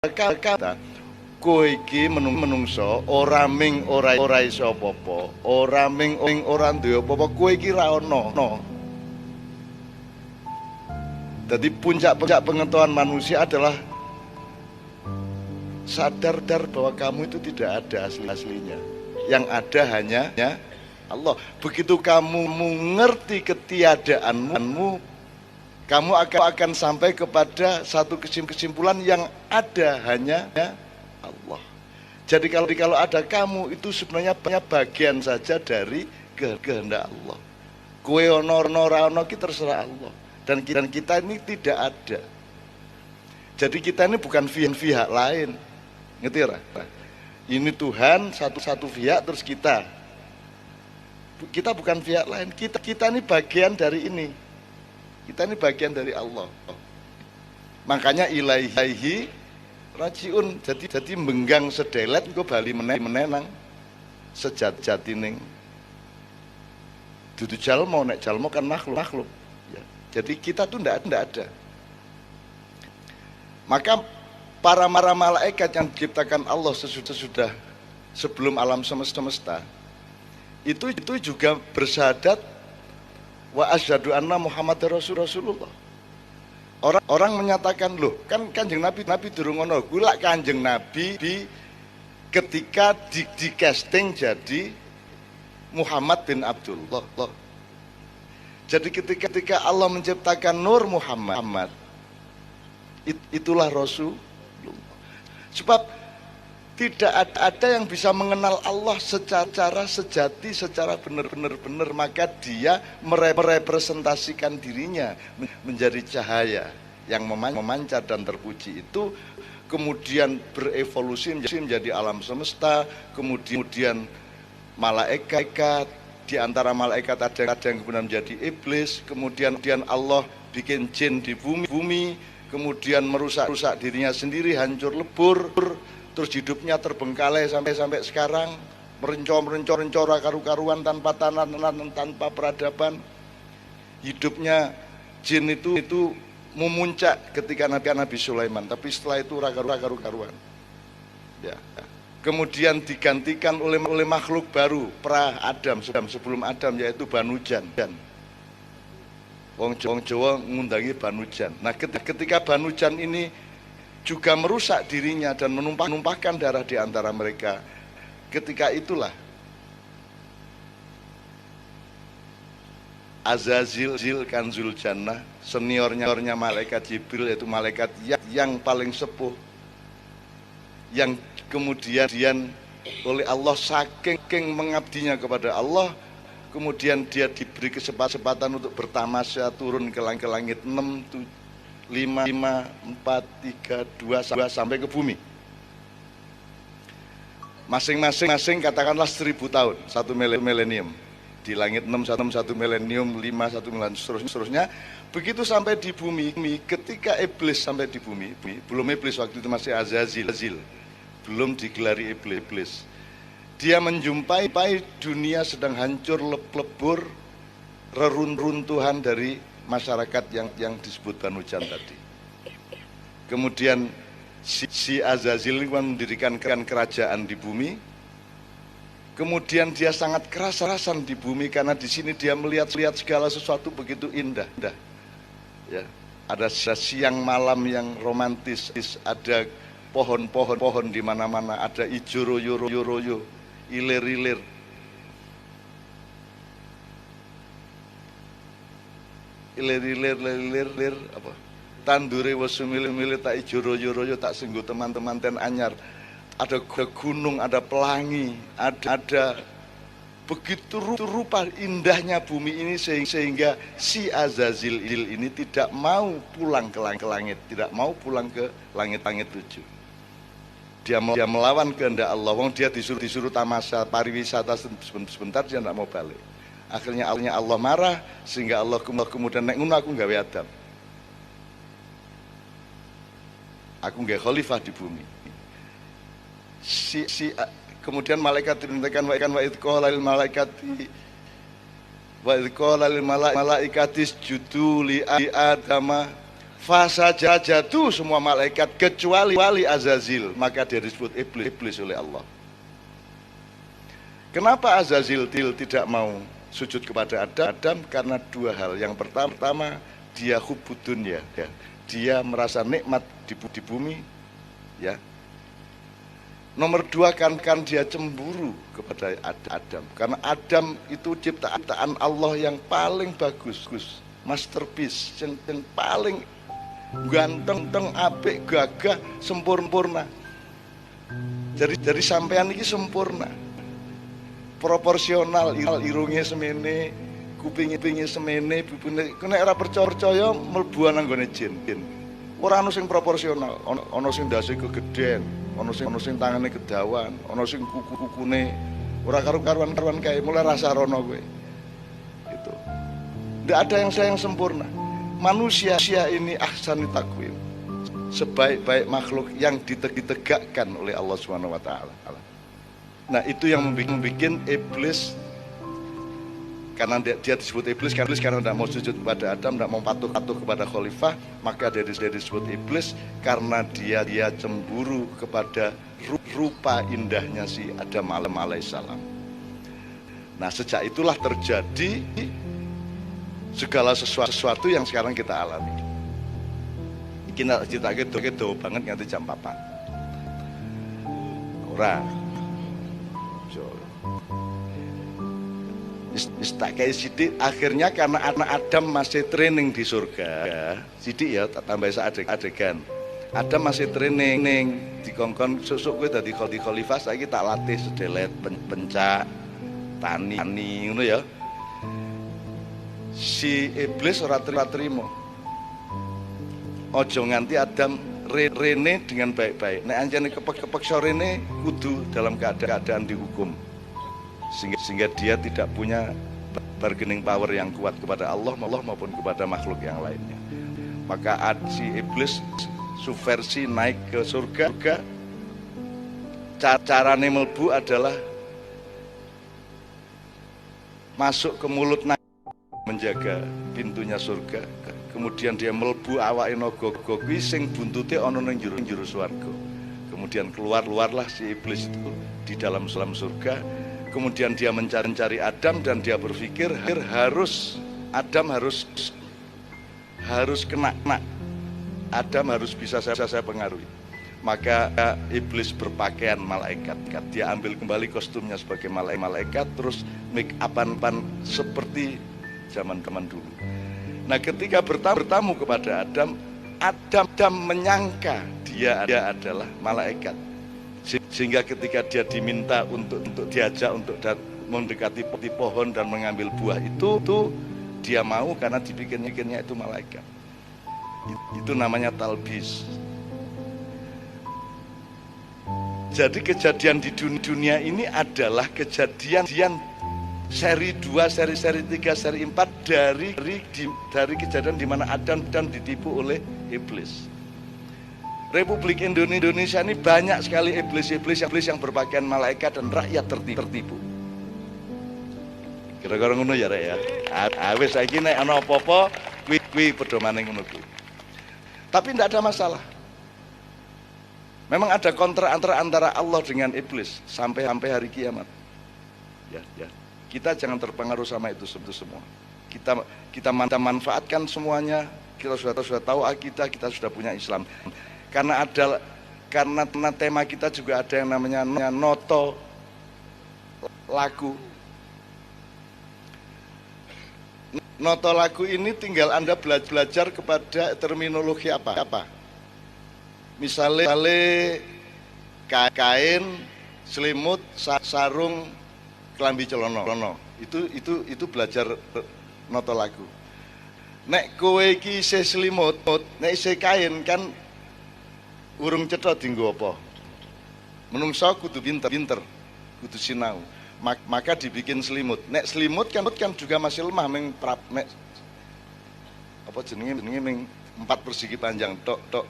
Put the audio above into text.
kata kowe iki menungso ora ming ora iso apa-apa, ora ming ora duwe apa-apa, kowe iki ra ono. Jadi puncak pengetahuan manusia adalah sadar bahwa kamu itu tidak ada aslinya. Yang ada hanya Allah. Begitu kamu mengerti ketiadaanmu, kamu akan sampai kepada satu kesimpulan yang ada hanya Allah. Jadi kalau ada kamu, itu sebenarnya bagian saja dari kehendak Allah. Kue ono kita terserah Allah. Dan kita ini tidak ada. Jadi kita ini bukan pihak lain. Ngerti ya? Ini Tuhan satu pihak, terus kita bukan pihak lain. Kita ini bagian dari ini. Kita ini bagian dari Allah. Makanya ilaihi rajiun. Jadi menggang sedelet engko bali menenang sejatining. Dudu jalmo, nek jalmo kan makhluk. Ya. Jadi kita tuh ndak ada. Maka para malaikat yang diciptakan Allah sesudah sebelum alam semesta itu juga bersyahadat wa asyhadu anna Muhammadar Rasulullah. Orang menyatakan, loh kan Kanjeng Nabi durung ngono. Gula Kanjeng Nabi ketika di casting jadi Muhammad bin Abdullah. Jadi ketika Allah menciptakan Nur Muhammad, itulah Rasulullah. Sebab tidak ada yang bisa mengenal Allah secara sejati, secara benar, maka dia merepresentasikan dirinya menjadi cahaya yang memancar dan terpuji itu, kemudian berevolusi menjadi alam semesta, kemudian malaikat, di antara malaikat ada yang kemudian menjadi iblis, kemudian Allah bikin jin di bumi, kemudian merusak dirinya sendiri, hancur lebur, terus hidupnya terbengkalai sampai sekarang, merencor karu-karuan tanpa tanah, tanpa peradaban. Hidupnya jin itu memuncak ketika Nabi Sulaiman, tapi setelah itu karu-karuan. Ya. Kemudian digantikan oleh makhluk baru, pra Adam, sebelum Adam, yaitu Banu Jan. Wong Jawa ngundangi Banu Jan. Nah, ketika Banu Jan ini juga merusak dirinya dan menumpahkan darah di antara mereka, ketika itulah Azazil Kanzul Jannah, seniornya malaikat Jibril, yaitu malaikat yang paling sepuh, yang kemudian oleh Allah saking mengabdinya kepada Allah, kemudian dia diberi kesempatan untuk bertamasya turun ke langit 6, 5, 4, 3, 2 sampai ke bumi. Masing-masing katakanlah 1000 tahun, 1 milenium. Di langit 6 1 milenium, 5 1 milenium, seterusnya. Begitu sampai di bumi, ketika iblis sampai di bumi, belum iblis waktu itu masih Azazil, belum digelari iblis. Dia menjumpai dunia sedang hancur lebur, reruntuhan dari masyarakat yang disebut Banu Jan tadi. Kemudian si Azazil mendirikan kerajaan di bumi. Kemudian dia sangat keras-kerasan di bumi karena di sini dia melihat segala sesuatu begitu indah. Ya, ada siang malam yang romantis, ada pohon-pohon di mana-mana, ada ijo royo, ilir-ilir. Ilir apa? Tandure wis milih-milih tak ijo royo tak singgo teman-teman ten anyar. Ada gunung, ada pelangi, ada begitu rupa indahnya bumi ini sehingga si Azazil ini tidak mau pulang ke langit, tidak mau pulang ke langit-langit 7. Dia melawan kehendak Allah. Wong dia disuruh tamasya pariwisata sebentar, dia tidak mau balik. Akhirnya Allah marah sehingga Allah kemudian nek ngono aku gawe Adam. Aku gawe khalifah di bumi. Kemudian malaikat diperintahkan wa idh qala lil malaikati isjudu li adama Fasajadu semua malaikat kecuali Azazil, maka dia disebut iblis oleh Allah. Kenapa Azazil tidak mau sujud kepada Adam? Karena dua hal. Yang pertama, dia hubbud dunya, ya. Dia merasa nikmat di bumi, ya. Nomor dua kan dia cemburu kepada Adam, karena Adam itu ciptaan Allah yang paling bagus, masterpiece, yang paling ganteng, apik, gagah, sempurna. Jadi sampean ini sempurna, proporsional, irungnya semene, kupingnya semene, bibine kena ora percaya mlebu nang gone jin. Ora ono sing proporsional, ono sing ndase kegeden, ono sing tangane kedawan, ono sing kukune ora karuan kae, mulai rasa rono kowe. Itu. Ndak ada yang sempurna. Manusia ini ahsani takwim, sebaik-baik makhluk yang ditegakkan oleh Allah Subhanahu wa taala. Nah, itu yang membuat iblis, karena dia disebut iblis karena tidak mau sujud kepada Adam, tidak mau patuh kepada khalifah, maka dia disebut iblis karena dia cemburu kepada rupa indahnya si Adam alaihissalam. Nah, sejak itulah terjadi segala sesuatu yang sekarang kita alami. Kita gitu banget nganti jam 4. Ora. Tak kayak sidik, akhirnya karena anak Adam masih training di surga, sidik ya tambah adegan. Adam masih training dikongkon susuk kowe dadi khalifah, saiki tak latih sedelet pencak tani ngono ya. Si iblis ora trimo. Ojo nganti Adam rene dengan baik-baik. Nek anjane kepek sorene kudu dalam keadaan dihukum. Sehingga dia tidak punya bargaining power yang kuat kepada Allah maupun kepada makhluk yang lainnya. Maka si iblis subversi naik ke surga. Carane melbu adalah masuk ke mulut menjaga pintunya surga, kemudian dia mlebu awake naga kuwi sing buntute ana ning jero swarga. Kemudian keluarlah si iblis itu di dalam surga. Kemudian dia mencari Adam dan dia berpikir Adam harus kena. Adam harus bisa saya pengaruhi. Maka iblis berpakaian malaikat. Dia ambil kembali kostumnya sebagai malaikat, terus make upan seperti zaman dulu. Nah, ketika bertamu kepada Adam menyangka dia adalah malaikat. Sehingga ketika dia diminta untuk diajak untuk mendekati pohon dan mengambil buah itu dia mau karena dipikirnya itu malaikat. Itu namanya talbis. Jadi kejadian di dunia ini adalah kejadian seri 2, seri 3, seri 4 dari kejadian di mana Adam ditipu oleh iblis. Republik Indonesia ini banyak sekali iblis yang berpakaian malaikat dan rakyat tertipu. Kira-kira ngono ya, Rek ya. Wis saiki nek ana apa-apa kuwi pedomane ngono kuwi. Tapi tidak ada masalah. Memang ada kontrak antara Allah dengan iblis sampai hari kiamat. Ya. Kita jangan terpengaruh sama itu semua. Kita manfaatkan semuanya. Kita sudah tahu akidah, kita sudah punya Islam. Karena tema kita juga ada yang namanya noto lagu. Noto lagu ini tinggal Anda belajar kepada terminologi apa. Misalnya kain, selimut, sarung, kelambi celono. Itu belajar noto lagu. Nek kowe iki isih selimut, nek isih kain kan urung cetha dienggo apa. Menungso kudu pinter, kudu sinau. Maka dibikin selimut. Nek selimut kan juga masih lemah ming nek apa jenenge ming 4 persegi panjang tok.